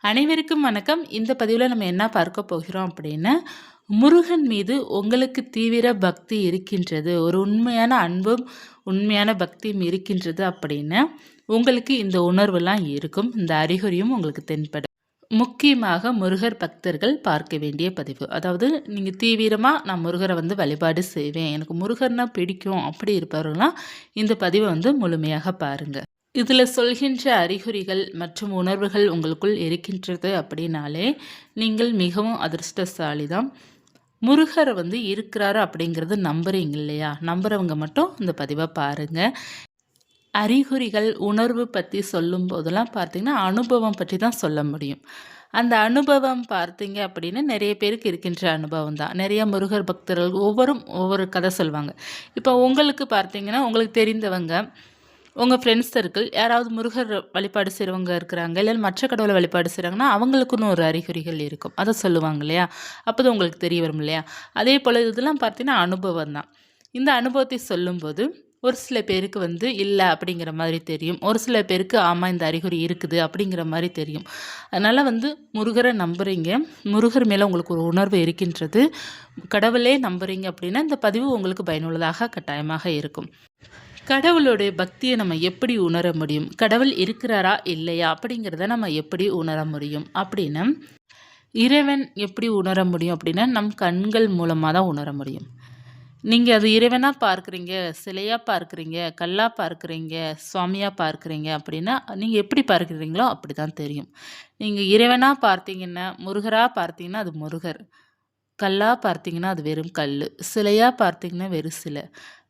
அனைவருக்கும் வணக்கம். இந்த பதிவில் நம்ம என்ன பார்க்க போகிறோம் அப்படின்னா, முருகன் மீது உங்களுக்கு தீவிர பக்தி இருக்கின்றது. ஒரு உண்மையான அன்பும், உண்மையான பக்தியும் இருக்கின்றது அப்படின்னா, உங்களுக்கு இந்த உணர்வுலாம் இருக்கும். இந்த அறிகுறியும் உங்களுக்கு தென்படும். முக்கியமாக முருகர் பக்தர்கள் பார்க்க வேண்டிய பதிவு. அதாவது நீங்க தீவிரமா நான் முருகரை வழிபாடு செய்வேன். எனக்கு முருகர்னா பிடிக்கும் அப்படி இருப்பவர்கள்லாம் இந்த பதிவை முழுமையாக பாருங்க. இதில் சொல்கின்ற அறிகுறிகள் மற்றும் உணர்வுகள் உங்களுக்குள் இருக்கின்றது அப்படின்னாலே நீங்கள் மிகவும் அதிர்ஷ்டசாலி தான். முருகர் இருக்கிறாரு அப்படிங்கிறது நம்புறீங்க இல்லையா? நம்புறவங்க மட்டும் இந்த பதிவை பாருங்கள். அறிகுறிகள் உணர்வு பற்றி சொல்லும் போதெல்லாம் பார்த்தீங்கன்னா அனுபவம் பற்றி தான் சொல்ல முடியும். அந்த அனுபவம் பார்த்தீங்க அப்படின்னா நிறைய பேருக்கு இருக்கின்ற அனுபவம் தான். நிறைய முருகர் பக்தர்கள் ஒவ்வொரு கதை சொல்லுவாங்க. இப்போ உங்களுக்கு பார்த்தீங்கன்னா உங்களுக்கு தெரிந்தவங்க உங்கள் ஃப்ரெண்ட்ஸ் சர்க்கிள் யாராவது முருகர் வழிபாடு செய்கிறவங்க இருக்கிறாங்க, இல்லை மற்ற கடவுளை வழிபாடு செய்கிறாங்கன்னா அவங்களுக்குன்னு ஒரு அறிகுறிகள் இருக்கும். அதை சொல்லுவாங்க இல்லையா? அப்போ தான் உங்களுக்கு தெரிய வரும் இல்லையா? அதே போல் இதெல்லாம் பார்த்தீங்கன்னா அனுபவம் தான். இந்த அனுபவத்தை சொல்லும்போது ஒரு சில பேருக்கு இல்லை அப்படிங்கிற மாதிரி தெரியும். ஒரு சில பேருக்கு ஆமாம் இந்த அறிகுறி இருக்குது அப்படிங்கிற மாதிரி தெரியும். அதனால் முருகரை நம்புகிறீங்க, முருகர் மேலே உங்களுக்கு ஒரு உணர்வு இருக்கின்றது, கடவுளே நம்புகிறீங்க அப்படின்னா இந்த பதிவு உங்களுக்கு பயனுள்ளதாக கட்டாயமாக இருக்கும். கடவுளுடைய பக்தியை நம்ம எப்படி உணர முடியும்? கடவுள் இருக்கிறாரா இல்லையா அப்படிங்கிறத நம்ம எப்படி உணர முடியும் அப்படின்னா, இறைவன் எப்படி உணர முடியும் அப்படின்னா நம் கண்கள் மூலமாக தான் உணர முடியும். நீங்கள் அது இறைவனாக பார்க்குறீங்க, சிலையாக பார்க்குறீங்க, கல்லாக பார்க்குறீங்க, சுவாமியாக பார்க்குறீங்க அப்படின்னா நீங்கள் எப்படி பார்க்குறீங்களோ அப்படி தான் தெரியும். நீங்கள் இறைவனாக பார்த்தீங்கன்னா, முருகராக பார்த்தீங்கன்னா அது முருகர், கல்லாக பார்த்தீங்கன்னா அது வெறும் கல், சிலையாக பார்த்தீங்கன்னா வெறும் சிலை,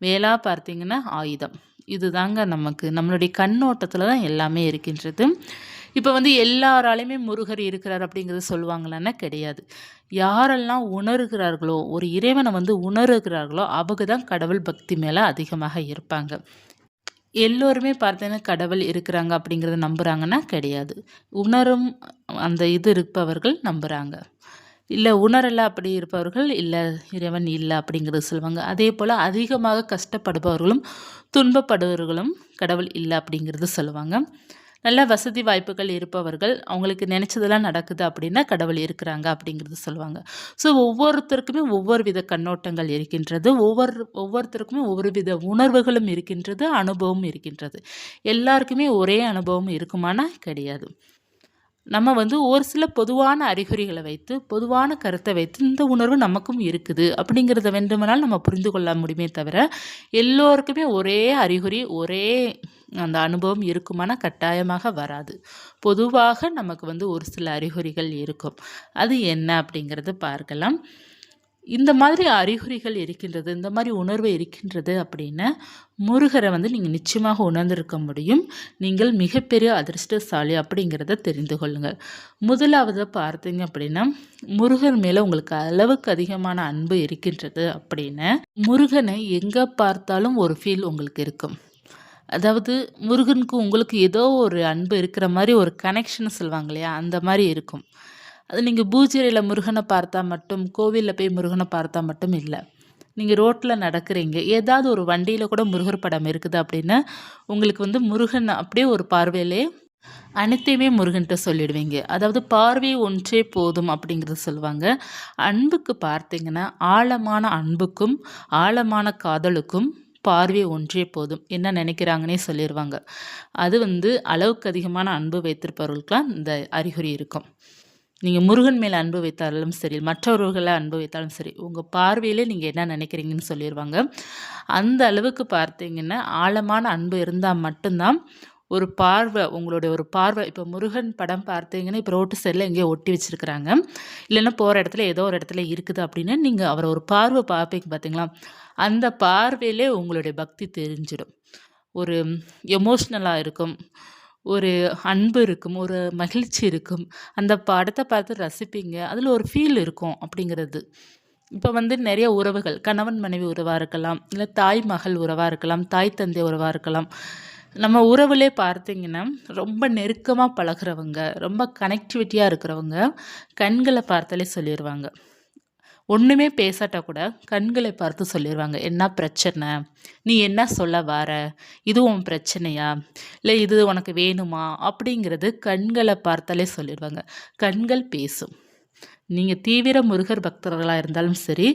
வேலாக பார்த்தீங்கன்னா ஆயுதம். இது தாங்க நம்மளுடைய கண்ணோட்டத்தில் தான் எல்லாமே இருக்கின்றது. இப்போ எல்லாராலையுமே முருகர் இருக்கிறார் அப்படிங்கிறது சொல்லுவாங்களான்னா கிடையாது. யாரெல்லாம் உணர்கிறார்களோ, ஒரு இறைவனை உணர்கிறார்களோ அவங்க தான் கடவுள் பக்தி மேலே அதிகமாக இருப்பாங்க. எல்லோருமே பார்த்தீங்கன்னா கடவுள் இருக்கிறாங்க அப்படிங்கிறத நம்புகிறாங்கன்னா கிடையாது. உணரும் அந்த இது இருப்பவர்கள் நம்புகிறாங்க. இல்லை உணரலை அப்படி இருப்பவர்கள் இல்லை இறைவன் இல்லை அப்படிங்கிறது சொல்லுவாங்க. அதே போல் அதிகமாக கஷ்டப்படுபவர்களும் துன்பப்படுபவர்களும் கடவுள் இல்லை அப்படிங்கிறது சொல்லுவாங்க. நல்ல வசதி வாய்ப்புகள் இருப்பவர்கள் அவங்களுக்கு நினச்சதெல்லாம் நடக்குது அப்படின்னா கடவுள் இருக்கிறாங்க அப்படிங்கிறது சொல்லுவாங்க. ஸோ ஒவ்வொருத்தருக்குமே ஒவ்வொரு வித கண்ணோட்டங்கள் இருக்கின்றது, ஒவ்வொருத்தருக்குமே ஒவ்வொரு வித உணர்வுகளும் இருக்கின்றது, அனுபவம் இருக்கின்றது. எல்லாருக்குமே ஒரே அனுபவம் இருக்குமானா கிடையாது. நம்ம ஒரு சில பொதுவான அறிகுறிகளை வைத்து, பொதுவான கருத்தை வைத்து இந்த உணர்வு நமக்கும் இருக்குது அப்படிங்கிறத வேண்டுமானால் நம்ம புரிந்து கொள்ள முடியுமே தவிர, எல்லோருக்குமே ஒரே அறிகுறி, ஒரே அந்த அனுபவம் இருக்குமானா கட்டாயமாக வராது. பொதுவாக நமக்கு ஒரு சில அறிகுறிகள் இருக்கும். அது என்ன அப்படிங்கிறத பார்க்கலாம். இந்த மாதிரி அறிகுறிகள் இருக்கின்றது, இந்த மாதிரி உணர்வு இருக்கின்றது அப்படின்னா முருகரை நீங்கள் நிச்சயமாக உணர்ந்திருக்க முடியும். நீங்கள் மிகப்பெரிய அதிர்ஷ்டசாலி அப்படிங்கிறத தெரிந்து கொள்ளுங்கள். முதலாவது பார்த்தீங்க அப்படின்னா முருகர் மேலே உங்களுக்கு அளவுக்கு அதிகமான அன்பு இருக்கின்றது அப்படின்னா முருகனை எங்கே பார்த்தாலும் ஒரு ஃபீல் உங்களுக்கு இருக்கும். அதாவது முருகனுக்கு உங்களுக்கு ஏதோ ஒரு அன்பு இருக்கிற மாதிரி ஒரு கனெக்ஷன் சொல்லுவாங்க இல்லையா? அந்த மாதிரி இருக்கும். அது நீங்கள் பூஜையில் முருகனை பார்த்தா மட்டும், கோவிலில் போய் முருகனை பார்த்தா மட்டும் இல்லை. நீங்கள் ரோட்டில் நடக்கிறீங்க, ஏதாவது ஒரு வண்டியில் கூட முருகர் படம் இருக்குது அப்படின்னா உங்களுக்கு முருகன் அப்படியே ஒரு பார்வையிலே அனைத்தையுமே முருகன்கிட்ட சொல்லிடுவீங்க. அதாவது பார்வை ஒன்றே போதும் அப்படிங்கிறது சொல்லுவாங்க. அன்புக்கு பார்த்தீங்கன்னா ஆழமான அன்புக்கும் ஆழமான காதலுக்கும் பார்வை ஒன்றே போதும், என்ன நினைக்கிறாங்கன்னே சொல்லிடுவாங்க. அது அளவுக்கு அதிகமான அன்பு வைத்திருப்பவர்களுக்கெல்லாம் இந்த அறிகுறி இருக்கும். நீங்கள் முருகன் மேலே அன்பு வைத்தாலும் சரி, மற்றவர்களை அன்பு வைத்தாலும் சரி, உங்கள் பார்வையிலே நீங்கள் என்ன நினைக்கிறீங்கன்னு சொல்லிடுவாங்க. அந்த அளவுக்கு பார்த்தீங்கன்னா ஆழமான அன்பு இருந்தால் மட்டும்தான் ஒரு பார்வை, உங்களுடைய ஒரு பார்வை. இப்போ முருகன் படம் பார்த்தீங்கன்னா இப்போ ரோட்டு சைடில் எங்கேயோ ஒட்டி வச்சுருக்கிறாங்க, இல்லைன்னா போகிற இடத்துல ஏதோ ஒரு இடத்துல இருக்குது அப்படின்னா நீங்கள் அவரை ஒரு பார்வை பார்ப்பீங்க பார்த்தீங்களா? அந்த பார்வையிலே உங்களுடைய பக்தி தெரிஞ்சிடும். ஒரு எமோஷ்னலாக இருக்கும், ஒரு அன்பு இருக்கும், ஒரு மகிழ்ச்சி இருக்கும். அந்த படத்தை பார்த்து ரசிப்பீங்க, அதில் ஒரு ஃபீல் இருக்கும் அப்படிங்கிறது. இப்போ நிறைய உறவுகள், கணவன் மனைவி உறவாக இருக்கலாம், இல்லை தாய் மகள் உறவாக இருக்கலாம், தாய் தந்தை உறவாக இருக்கலாம். நம்ம உறவுலே பார்த்தீங்கன்னா ரொம்ப நெருக்கமாக பழகிறவங்க, ரொம்ப கனெக்டிவிட்டியாக இருக்கிறவங்க கண்களை பார்த்தாலே சொல்லிடுவாங்க. ஒன்றுமே பேசாட்டா கூட கண்களை பார்த்து சொல்லிடுவாங்க. என்ன பிரச்சனை? நீ என்ன சொல்ல வார? இது உன் பிரச்சனையா? இல்லை இது உனக்கு வேணுமா? அப்படிங்கிறது கண்களை பார்த்தாலே சொல்லிடுவாங்க. கண்கள் பேசும். நீங்கள் தீவிர முருகர் பக்தர்களாக இருந்தாலும் சரி,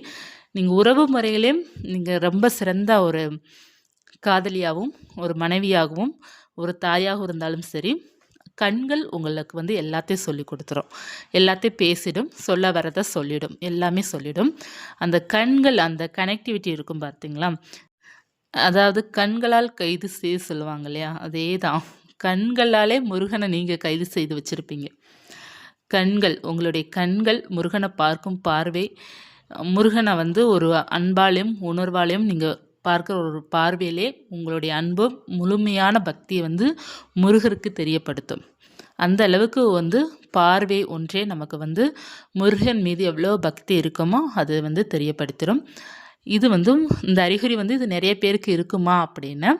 நீங்கள் உறவு முறையிலையும் நீங்கள் ரொம்ப சிறந்த ஒரு காதலியாகவும், ஒரு மனைவியாகவும், ஒரு தாயாகவும் இருந்தாலும் சரி, கண்கள் உங்களுக்கு வந்து எல்லாத்தையும் சொல்லி கொடுத்துரும். எல்லாத்தையும் பேசிடும், சொல்ல வரதை சொல்லிடும், எல்லாமே சொல்லிடும். அந்த கண்கள், அந்த கனெக்டிவிட்டி இருக்கும் பார்த்தீங்களா? அதாவது கண்களால் கைது செய்ய சொல்லுவாங்க இல்லையா? அதே தான். கண்களாலே முருகனை நீங்கள் கைது செய்து வச்சுருப்பீங்க. கண்கள், உங்களுடைய கண்கள் முருகனை பார்க்கும் பார்வை, முருகனை வந்து ஒரு அன்பாலையும் உணர்வாலையும் நீங்கள் பார்க்குற ஒரு பார்வையிலே உங்களுடைய அன்பு முழுமையான பக்தியை வந்து முருகருக்கு தெரியப்படுத்தும். அந்த அளவுக்கு வந்து பார்வை ஒன்றே நமக்கு வந்து முருகன் மீது எவ்வளோ பக்தி இருக்குமோ அது வந்து தெரியப்படுத்திடும். இது வந்து இந்த அறிகுறி வந்து இது நிறைய பேருக்கு இருக்குமா அப்படின்னா,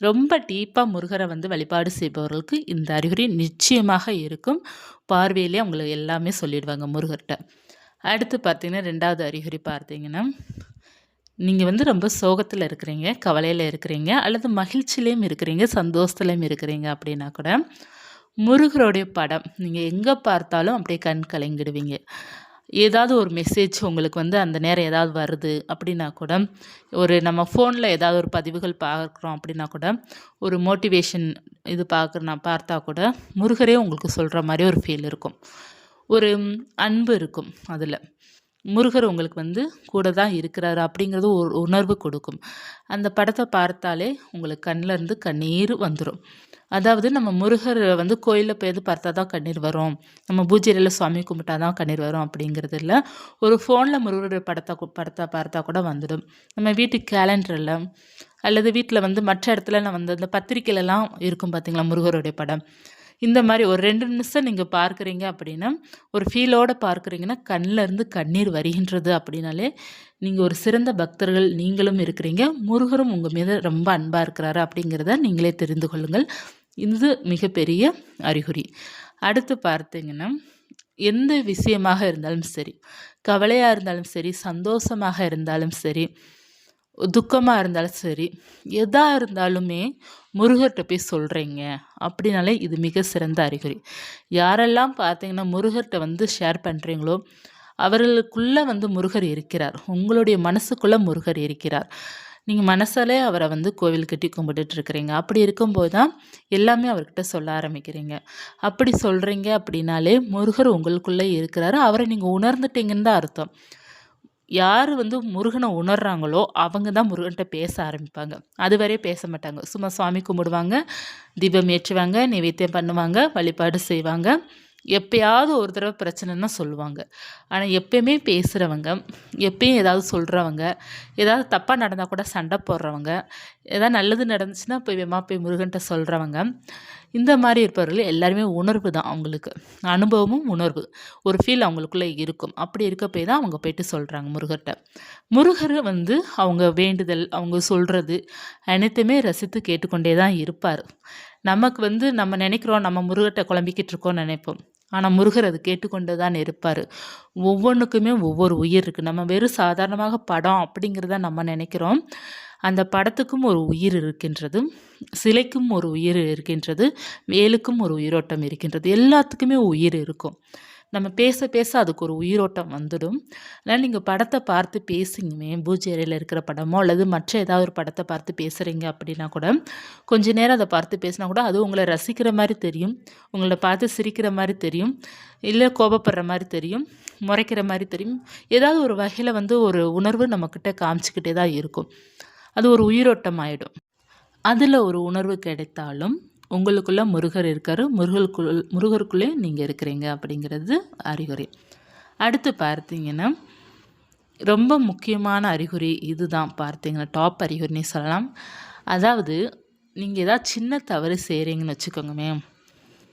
ரொம்ப டீப்பாக முருகரை வந்து வழிபாடு செய்பவர்களுக்கு இந்த அறிகுறி நிச்சயமாக இருக்கும். பார்வையிலே அவங்களுக்கு எல்லாமே சொல்லிடுவாங்க முருகர்கிட்ட. அடுத்து பார்த்தீங்கன்னா 2வது அறிகுறி பார்த்தீங்கன்னா, நீங்கள் வந்து ரொம்ப சோகத்தில் இருக்கிறீங்க, கவலையில் இருக்கிறீங்க, அல்லது மகிழ்ச்சியிலையும் இருக்கிறீங்க, சந்தோஷத்துலையும் இருக்கிறீங்க அப்படின்னா கூட முருகருடைய படம் நீங்கள் எங்கே பார்த்தாலும் அப்படியே கண் கலங்கிடுவீங்க. ஏதாவது ஒரு மெசேஜ் உங்களுக்கு வந்து அந்த நேரம் ஏதாவது வருது அப்படின்னா கூட, ஒரு நம்ம ஃபோனில் ஏதாவது ஒரு பதிவுகள் பார்க்குறோம் அப்படின்னா கூட, ஒரு மோட்டிவேஷன் இது பார்த்தா கூட முருகரே உங்களுக்கு சொல்கிற மாதிரி ஒரு ஃபீல் இருக்கும். ஒரு அன்பு இருக்கும் அதில். முருகர் உங்களுக்கு வந்து கூட தான் இருக்கிறாரு அப்படிங்கிறது ஒரு உணர்வு கொடுக்கும். அந்த படத்தை பார்த்தாலே உங்களுக்கு கண்ணில் இருந்து கண்ணீர் வந்துடும். அதாவது நம்ம முருகர் வந்து கோயிலில் போய் பார்த்தா தான் கண்ணீர் வரும், நம்ம பூஜையில் சுவாமி கும்பிட்டா தான் கண்ணீர் வரும் அப்படிங்கிறது இல்லை. ஒரு ஃபோனில் முருகருடைய படத்தை பார்த்தா கூட வந்துடும். நம்ம வீட்டு கேலண்டரில் அல்லது வீட்டில் வந்து மற்ற இடத்துல நான் வந்து அந்த பத்திரிக்கையிலலாம் இருக்கும் பார்த்தீங்களா முருகருடைய படம். இந்த மாதிரி ஒரு 2 நிமிஷம் நீங்கள் பார்க்குறீங்க அப்படின்னா, ஒரு ஃபீலோடு பார்க்குறீங்கன்னா கண்ணில் இருந்து கண்ணீர் வருகின்றது அப்படின்னாலே நீங்கள் ஒரு சிறந்த பக்தர்கள் நீங்களும் இருக்கிறீங்க, முருகரும் உங்கள் மீது ரொம்ப அன்பாக இருக்கிறாரு அப்படிங்கிறத நீங்களே தெரிந்து கொள்ளுங்கள். இது மிகப்பெரிய அறிகுறி. அடுத்து பார்த்தீங்கன்னா, எந்த விஷயமாக இருந்தாலும் சரி, கவலையாக இருந்தாலும் சரி, சந்தோஷமாக இருந்தாலும் சரி, துக்கமாக இருந்தாலும் சரி, எதா இருந்தாலுமே முருகர்கிட்ட போய் சொல்கிறீங்க அப்படின்னாலே இது மிக சிறந்த அறிகுறி. யாரெல்லாம் பார்த்தீங்கன்னா முருகர்கிட்ட வந்து ஷேர் பண்ணுறீங்களோ அவர்களுக்குள்ளே வந்து முருகர் இருக்கிறார். உங்களுடைய மனசுக்குள்ளே முருகர் இருக்கிறார். நீங்கள் மனசாலே அவரை வந்து கோவில் கட்டி கும்பிட்டுட்ருக்கிறீங்க. அப்படி இருக்கும்போது தான் எல்லாமே அவர்கிட்ட சொல்ல ஆரம்பிக்கிறீங்க. அப்படி சொல்கிறீங்க அப்படின்னாலே முருகர் உங்களுக்குள்ளே இருக்கிறாரு. அவரை நீங்கள் உணர்ந்துட்டீங்கன்னு தான் அர்த்தம். யார் வந்து முருகனை உணர்றாங்களோ அவங்க தான் முருகன்கிட்ட பேச ஆரம்பிப்பாங்க. அதுவரை பேச மாட்டாங்க. சும்மா சாமி கும்பிடுவாங்க, தீபம் ஏற்றுவாங்க, நைவேத்தியம் பண்ணுவாங்க, வழிபாடு செய்வாங்க. எப்பயாவது ஒரு தடவை பிரச்சனைன்னா சொல்லுவாங்க. ஆனால் எப்பயுமே பேசுகிறவங்க, எப்பயும் ஏதாவது சொல்கிறவங்க, ஏதாவது தப்பாக நடந்தால் கூட சண்டை போடுறவங்க, ஏதாவது நல்லது நடந்துச்சுன்னா போய் முருகன்கிட்ட சொல்கிறவங்க, இந்த மாதிரி இருப்பவர்கள் எல்லாருமே உணர்வு தான் அவங்களுக்கு. அனுபவமும் உணர்வு. ஒரு ஃபீல் அவங்களுக்குள்ளே இருக்கும். அப்படி இருக்க போய் தான் அவங்க போயிட்டு சொல்கிறாங்க முருகர்கிட்ட. முருகர் வந்து அவங்க வேண்டுதல், அவங்க சொல்கிறது அனைத்துமே ரசித்து கேட்டுக்கொண்டே தான் இருப்பார். நமக்கு வந்து நம்ம நினைக்கிறோம் நம்ம முருகர்கிட்ட குழம்பிக்கிட்டு இருக்கோம்னு நினைப்போம். ஆனால் முருகர் அது கேட்டுக்கொண்டு தான் இருப்பார். ஒவ்வொன்றுக்குமே ஒவ்வொரு உயிர் இருக்குது. நம்ம வெறும் சாதாரணமாக படம் அப்படிங்கிறத நம்ம நினைக்கிறோம். அந்த படத்துக்கும் ஒரு உயிர் இருக்கின்றது, சிலைக்கும் ஒரு உயிர் இருக்கின்றது, வேலுக்கும் ஒரு உயிரோட்டம் இருக்கின்றது. எல்லாத்துக்குமே உயிர் இருக்கும். நம்ம பேச பேச அதுக்கு ஒரு உயிரோட்டம் வந்துடும். அதனால் நீங்கள் படத்தை பார்த்து பேசுங்கமே, பூஜை அறையில் இருக்கிற படமோ அல்லது மற்ற ஏதாவது ஒரு படத்தை பார்த்து பேசுகிறீங்க அப்படின்னா கூட, கொஞ்ச நேரம் அதை பார்த்து பேசினா கூட அது உங்களை ரசிக்கிற மாதிரி தெரியும், உங்களை பார்த்து சிரிக்கிற மாதிரி தெரியும், இல்லை கோபப்படுற மாதிரி தெரியும், முறைக்கிற மாதிரி தெரியும். ஏதாவது ஒரு வகையில் வந்து ஒரு உணர்வு நம்மக்கிட்ட காமிச்சிக்கிட்டே தான் இருக்கும். அது ஒரு உயிரோட்டம் ஆகிடும். அதில் ஒரு உணர்வு கிடைத்தாலும் உங்களுக்குள்ளே முருகர் இருக்கார், முருகருக்குள்ளே நீங்கள் இருக்கிறீங்க அப்படிங்கிறது அறிகுறி. அடுத்து பார்த்தீங்கன்னா ரொம்ப முக்கியமான அறிகுறி இது தான். பார்த்தீங்கன்னா டாப் அறிகுறினே சொல்லலாம். அதாவது நீங்கள் ஏதாவது சின்ன தவறு செய்கிறீங்கன்னு வச்சுக்கோங்கமே,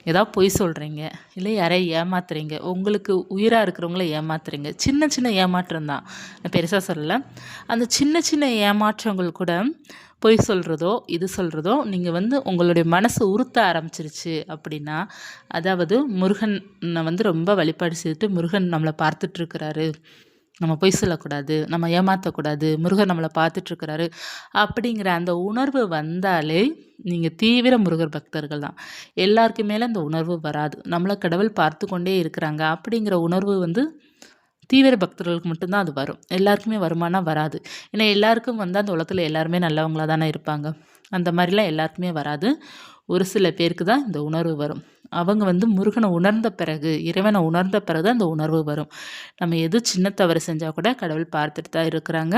ஏதாவது பொய் சொல்கிறீங்க, இல்லை யாரையும் ஏமாத்துறீங்க, உங்களுக்கு உயிராக இருக்கிறவங்கள ஏமாத்துறீங்க. சின்ன சின்ன ஏமாற்றம் தான், நான் பெருசாக சொல்லலை. அந்த சின்ன சின்ன ஏமாற்றங்கள் கூட பொய் சொல்கிறதோ இது சொல்கிறதோ நீங்கள் வந்து உங்களுடைய மனசு உறுத்த ஆரம்பிச்சிருச்சு அப்படின்னா, அதாவது முருகனை வந்து ரொம்ப வழிபாடு செய்துட்டு முருகன் நம்மளை பார்த்துட்ருக்கிறாரு, நம்ம பொய் சொல்லக்கூடாது, நம்ம ஏமாற்றக்கூடாது, முருகர் நம்மளை பார்த்துட்ருக்கிறாரு அப்படிங்கிற அந்த உணர்வு வந்தாலே நீங்கள் தீவிர முருகர் பக்தர்கள் தான். எல்லாருக்கு மேலே அந்த உணர்வு வராது. நம்மளை கடவுள் பார்த்து கொண்டே இருக்கிறாங்க அப்படிங்கிற உணர்வு வந்து தீவிர பக்தர்களுக்கு மட்டும்தான் அது வரும். எல்லாருக்குமே வருமானா வராது. ஏன்னா எல்லாருக்கும் வந்து அந்த உலகத்தில் எல்லாருமே நல்லவங்களா தானே இருப்பாங்க. அந்த மாதிரிலாம் எல்லாருக்குமே வராது. ஒரு சில பேருக்கு தான் இந்த உணர்வு வரும். அவங்க வந்து முருகனை உணர்ந்த பிறகு, இறைவனை உணர்ந்த பிறகு தான் அந்த உணர்வு வரும். நம்ம எது சின்ன தவறு செஞ்சால் கூட கடவுள் பார்த்துட்டு தான் இருக்கிறாங்க.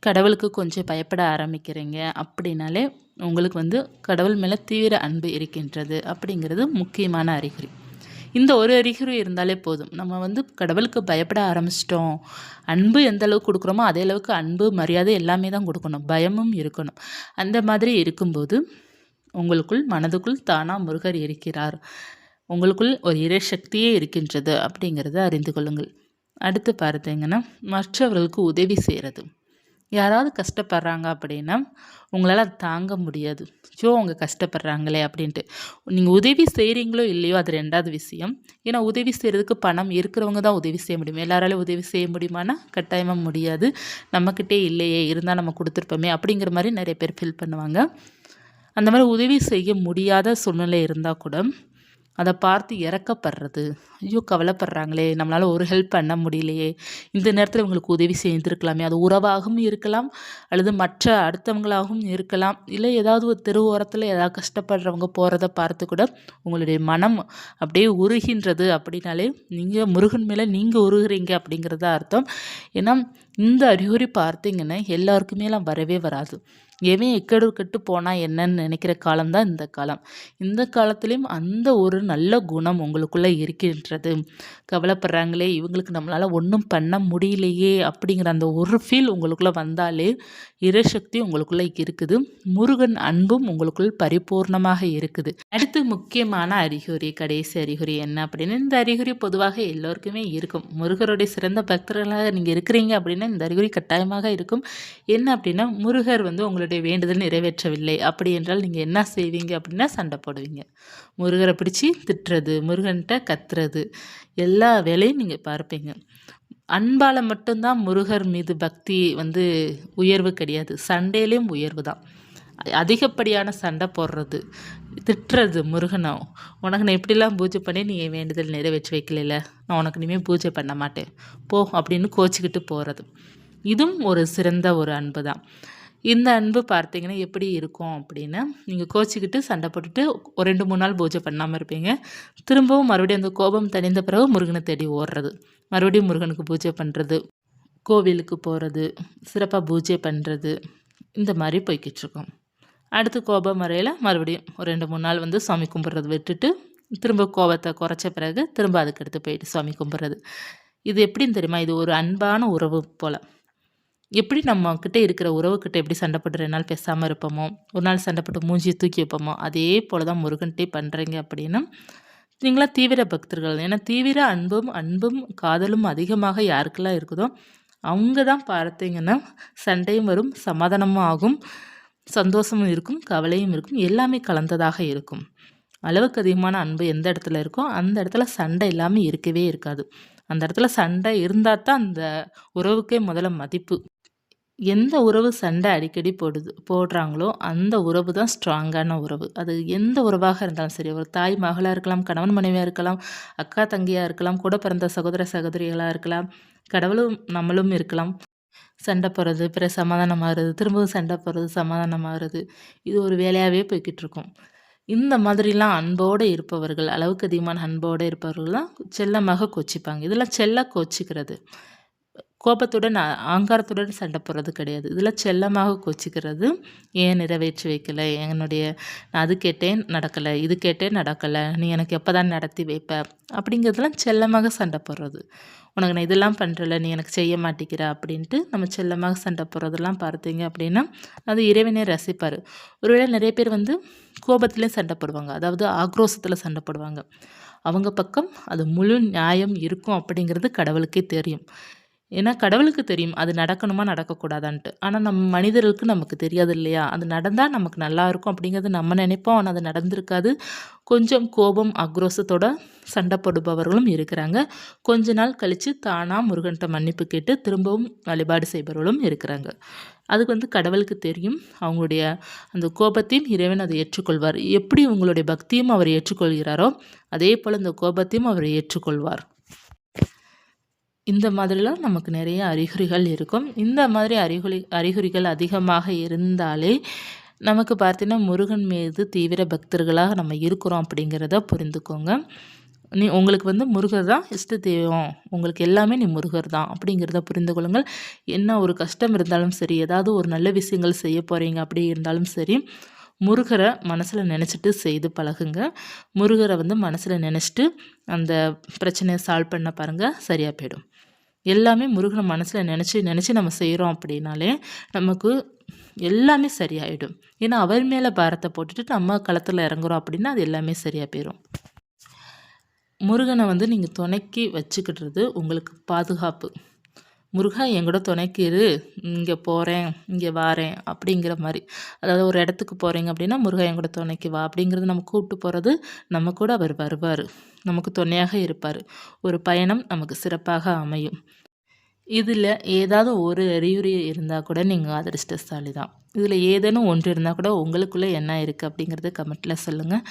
கடவுளுக்கு கொஞ்சம் பயப்பட ஆரம்பிக்கிறீங்க அப்படின்னாலே உங்களுக்கு வந்து கடவுள் மேலே தீவிர அன்பு இருக்கின்றது அப்படிங்கிறது முக்கியமான அறிகுறி. இந்த ஒரு அறிகுறி இருந்தாலே போதும். நம்ம வந்து கடவுளுக்கு பயப்பட ஆரம்பிச்சிட்டோம். அன்பு எந்த அளவுக்கு கொடுக்குறோமோ அதே அளவுக்கு அன்பு, மரியாதை எல்லாமே தான் கொடுக்கணும். பயமும் இருக்கணும். அந்த மாதிரி இருக்கும்போது உங்களுக்குள் மனதுக்குள் தானாக முருகர் இருக்கிறார். உங்களுக்குள் ஒரு இறைசக்தியே இருக்கின்றது அப்படிங்கிறத அறிந்து கொள்ளுங்கள். அடுத்து பார்த்தீங்கன்னா, மற்றவர்களுக்கு உதவி செய்கிறது. யாராவது கஷ்டப்படுறாங்க அப்படின்னா உங்களால் அது தாங்க முடியாது. ஐயோ அவங்க கஷ்டப்படுறாங்களே அப்படின்ட்டு. நீங்கள் உதவி செய்கிறீங்களோ இல்லையோ அது ரெண்டாவது விஷயம். ஏன்னா உதவி செய்கிறதுக்கு பணம் இருக்கிறவங்க தான் உதவி செய்ய முடியும். எல்லாராலையும் உதவி செய்ய முடியுமானா கட்டாயமாக முடியாது. நம்மக்கிட்டே இல்லையே, இருந்தால் நம்ம கொடுத்துருப்போமே அப்படிங்கிற மாதிரி நிறைய பேர் ஃபீல் பண்ணுவாங்க. அந்த மாதிரி உதவி செய்ய முடியாத சூழ்நிலை இருந்தால் கூட அதை பார்த்து இறக்கப்படுறது, ஐயோ கவலைப்படுறாங்களே, நம்மளால் ஒரு ஹெல்ப் பண்ண முடியலையே, இந்த நேரத்தில் இவங்களுக்கு உதவி செய்திருக்கலாமே, அது உறவாகவும் இருக்கலாம், அல்லது மற்ற அடுத்தவங்களாகவும் இருக்கலாம், இல்லை ஏதாவது ஒரு தெரு ஓரத்தில் ஏதாவது கஷ்டப்படுறவங்க போகிறத பார்த்து கூட உங்களுடைய மனம் அப்படியே உருகின்றது அப்படின்னாலே நீங்கள் முருகன் மேலே நீங்கள் உருகுறீங்க அப்படிங்கிறத அர்த்தம். ஏன்னா இந்த அறிகுறி பார்த்தீங்கன்னா எல்லாருக்குமேலாம் வரவே வராது. எவன் எக்கடு கெட்டு போனால் என்னன்னு நினைக்கிற காலம்தான் இந்த காலம். இந்த காலத்துலேயும் அந்த ஒரு நல்ல குணம் உங்களுக்குள்ளே இருக்கின்றது. கவலைப்படுறாங்களே, இவங்களுக்கு நம்மளால் ஒன்றும் பண்ண முடியலையே அப்படிங்கிற அந்த ஒரு ஃபீல் உங்களுக்குள்ளே வந்தாலே இறைசக்தி உங்களுக்குள்ளே இருக்குது. முருகன் அன்பும் உங்களுக்குள் பரிபூர்ணமாக இருக்குது. அடுத்து முக்கியமான அறிகுறி, கடைசி அறிகுறி என்ன அப்படின்னு, இந்த அறிகுறி பொதுவாக எல்லோருக்குமே இருக்கும். முருகருடைய சிறந்த பக்தர்களாக நீங்கள் இருக்கிறீங்க அப்படின்னா இந்த அறிகுறி கட்டாயமாக இருக்கும். என்ன அப்படின்னா, முருகர் வந்து உங்களுடைய வேண்டுதல் நிறைவேற்றவில்லை அப்படி என்றால் நீங்கள் என்ன செய்வீங்க அப்படின்னா சண்டை போடுவீங்க. முருகரை பிடிச்சி திட்டுறது, முருகன்கிட்ட கத்துறது, எல்லா வேலையும் நீங்கள் பார்ப்பீங்க. அன்பால் மட்டும்தான் முருகர் மீது பக்தி வந்து உயர்வு கிடையாது. சண்டையிலையும் உயர்வு தான். அதிகப்படியான சண்டை போடுறது, திட்டுறது முருகனை, உனக்கு நான் எப்படிலாம் பூஜை பண்ணி நீ என் வேண்டுதல் நிறைவேற்றி வைக்கல, நான் உனக்கு இனிமேல் பூஜை பண்ண மாட்டேன் போ அப்படின்னு கோச்சிக்கிட்டு போகிறது, இதுவும் ஒரு சிறந்த ஒரு அன்பு தான். இந்த அன்பு பார்த்தீங்கன்னா எப்படி இருக்கும் அப்படின்னா, நீங்கள் கோச்சிக்கிட்டு சண்டை போட்டுட்டு ஒரு 2-3 நாள் பூஜை பண்ணாமல் இருப்பீங்க. திரும்பவும் மறுபடியும் அந்த கோபம் தணிந்த பிறகு முருகனை தேடி ஓடுறது, மறுபடியும் முருகனுக்கு பூஜை பண்ணுறது, கோவிலுக்கு போகிறது, சிறப்பாக பூஜை பண்ணுறது, இந்த மாதிரி போய்கிட்டுருக்கோம். அடுத்து கோபம் வரையில் மறுபடியும் ஒரு 2-3 நாள் வந்து சாமி கும்பிட்றது விட்டுட்டு திரும்ப கோபத்தை குறைச்ச பிறகு திரும்ப அதுக்கடுத்து போயிட்டு சாமி கும்பிட்றது. இது எப்படின்னு தெரியுமா? இது ஒரு அன்பான உறவு போல். எப்படி நம்மக்கிட்ட இருக்கிற உறவுக்கிட்ட எப்படி சண்டை போட்டு 2 நாள் பேசாமல் இருப்போமோ, ஒரு நாள் சண்டை போட்டு மூஞ்சியை தூக்கி வைப்போமோ, அதே போல் தான் முருகன்கிட்டே பண்ணுறீங்க அப்படின்னா நீங்களாம் தீவிர பக்தர்கள். ஏன்னா தீவிர அன்பும் காதலும் அதிகமாக யாருக்கெல்லாம் இருக்குதோ அவங்க தான் பார்த்தீங்கன்னா சண்டையும் வரும், சமாதானமும் ஆகும், சந்தோஷமும் இருக்கும், கவலையும் இருக்கும், எல்லாமே கலந்ததாக இருக்கும். அளவுக்கு அதிகமான அன்பு எந்த இடத்துல இருக்கோ அந்த இடத்துல சண்டை இல்லாமல் இருக்கவே இருக்காது. அந்த இடத்துல சண்டை இருந்தால் தான் அந்த உறவுக்கே முதல்ல மதிப்பு. எந்த உறவு சண்டை அடிக்கடி போடுறாங்களோ அந்த உறவு தான் ஸ்ட்ராங்கான உறவு. அது எந்த உறவாக இருந்தாலும் சரி, ஒரு தாய் மகளாக இருக்கலாம், கணவன் மனைவியாக இருக்கலாம், அக்கா தங்கியாக இருக்கலாம், கூட பிறந்த சகோதர சகோதரிகளாக இருக்கலாம், கடவுளும் நம்மளும் இருக்கலாம். சண்டை போடுறது, பிறகு சமாதானம் ஆகுறது, திரும்பவும் சண்டை போடுறது, சமாதானம் ஆகுறது, இது ஒரு வேலையாகவே போய்கிட்டு இருக்கும். இந்த மாதிரிலாம் அன்போடு இருப்பவர்கள், அளவுக்கு அதிகமான அன்போடு இருப்பவர்கள் தான் செல்லமாக கோச்சிப்பாங்க. இதெல்லாம் செல்ல கோச்சிக்கிறது. கோபத்துடன் ஆங்காரத்துடன் சண்டை போடுறது கிடையாது. இதில் செல்லமாக கோச்சிக்கிறது. ஏன் நிறைவேற்றி வைக்கல, என்னுடைய நான் அது கேட்டேன் நடக்கலை, இது கேட்டேன் நடக்கலை, நீ எனக்கு எப்போ தான் நடத்தி வைப்ப அப்படிங்கிறதுலாம் செல்லமாக சண்டை போடுறது. உனக்கு நான் இதெல்லாம் பண்ணுறல, நீ எனக்கு செய்ய மாட்டேங்கிற அப்படின்ட்டு நம்ம செல்லமாக சண்டை போடுறதெல்லாம் பார்த்தீங்க அப்படின்னா அது இறைவனே ரசிப்பார். ஒருவேளை நிறைய பேர் வந்து கோபத்துலேயும் சண்டை போடுவாங்க, அதாவது ஆக்ரோஷத்தில் சண்டை போடுவாங்க. அவங்க பக்கம் அது முழு நியாயம் இருக்கும் அப்படிங்கிறது கடவுளுக்கே தெரியும். ஏன்னா கடவுளுக்கு தெரியும் அது நடக்கணுமா நடக்கக்கூடாதான்ட்டு. ஆனா நம்ம மனிதர்களுக்கு நமக்கு தெரியாது இல்லையா? அது நடந்தா நமக்கு நல்லாயிருக்கும் அப்படிங்கிறது நம்ம நினைப்போம். ஆனா அது நடந்திருக்காது. கொஞ்சம் கோபம், ஆக்ரோஷத்தோட சண்டை போடுபவர்களும் இருக்கிறாங்க. கொஞ்ச நாள் கழிச்சு தானா முருகன்ட்ட மன்னிப்பு கேட்டு திரும்பவும் வழிபாடு செய்பவர்களும் இருக்கிறாங்க. அதுக்கு கடவுளுக்கு தெரியும். அவங்களுடைய அந்த கோபத்தையும் இறைவன் அதை ஏற்றுக்கொள்வார். எப்படி உங்களுடைய பக்தியும் அவர் ஏற்றுக்கொள்கிறாரோ, அதே போல இந்த கோபத்தையும் அவர் ஏற்றுக்கொள்வார். இந்த மாதிரிலாம் நமக்கு நிறைய அறிகுறிகள் இருக்கும். இந்த மாதிரி அறிகுறிகள் அதிகமாக இருந்தாலே நமக்கு பார்த்தீங்கன்னா முருகன் மீது தீவிர பக்தர்களாக நம்ம இருக்கிறோம் அப்படிங்கிறத புரிந்துக்கோங்க. உங்களுக்கு முருகர் தான் இஷ்ட தெய்வம். உங்களுக்கு எல்லாமே நீ முருகர் தான் அப்படிங்கிறத புரிந்து கொள்ளுங்கள். என்ன ஒரு கஷ்டம் இருந்தாலும் சரி, ஏதாவது ஒரு நல்ல விஷயங்கள் செய்ய போகிறீங்க அப்படி இருந்தாலும் சரி, முருகரை மனசில் நினச்சிட்டு செய்து பழகுங்க. முருகரை மனசில் நினச்சிட்டு அந்த பிரச்சனையை சால்வ் பண்ண பாருங்கள், சரியாக போயிடும். எல்லாமே முருகனை மனசில் நினச்சி நம்ம செய்கிறோம் அப்படின்னாலே நமக்கு எல்லாமே சரியாயிடும். ஏன்னா அவர் மேலே பாரத்தை போட்டுட்டு நம்ம களத்தில் இறங்குறோம் அப்படின்னா அது எல்லாமே சரியாக போயிடும். முருகனை நீங்கள் துணைக்கி வச்சுக்கிடுறது உங்களுக்கு பாதுகாப்பு. முருகா என்கூட துணைக்கு இரு, இங்கே போகிறேன் இங்கே வாரேன் அப்படிங்கிற மாதிரி. அதாவது ஒரு இடத்துக்கு போகிறீங்க அப்படின்னா முருகா என்கூட துணைக்கு வா அப்படிங்கிறது நம்ம கூப்பிட்டு போகிறது, நம்ம கூட அவர் வருவார், நமக்கு துணையாக இருப்பார். ஒரு பயணம் நமக்கு சிறப்பாக அமையும். இதில் ஏதாவது ஒரு அறிகுறி இருந்தால் கூட நீங்கள் அதிர்ஷ்டசாலி தான். இதில் ஏதேனும் ஒன்று இருந்தால் கூட உங்களுக்குள்ளே என்ன இருக்குது அப்படிங்கிறத கமெண்ட்டில் சொல்லுங்கள்.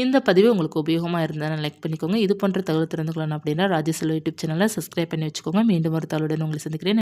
இந்த பதிவு உங்களுக்கு உபயோகமாக இருந்தால் லைக் பண்ணிக்கோங்க. இது போன்ற தகவல் தெரிந்து கொள்ளணும் அப்படின்னா ராஜேஸ்வரி யூடியூப் சேனலை சப்ஸ்கிரைப் பண்ணி வச்சுக்கோங்க. மீண்டும் ஒரு தகவலுடன் உங்களை சந்திக்கிறேன்.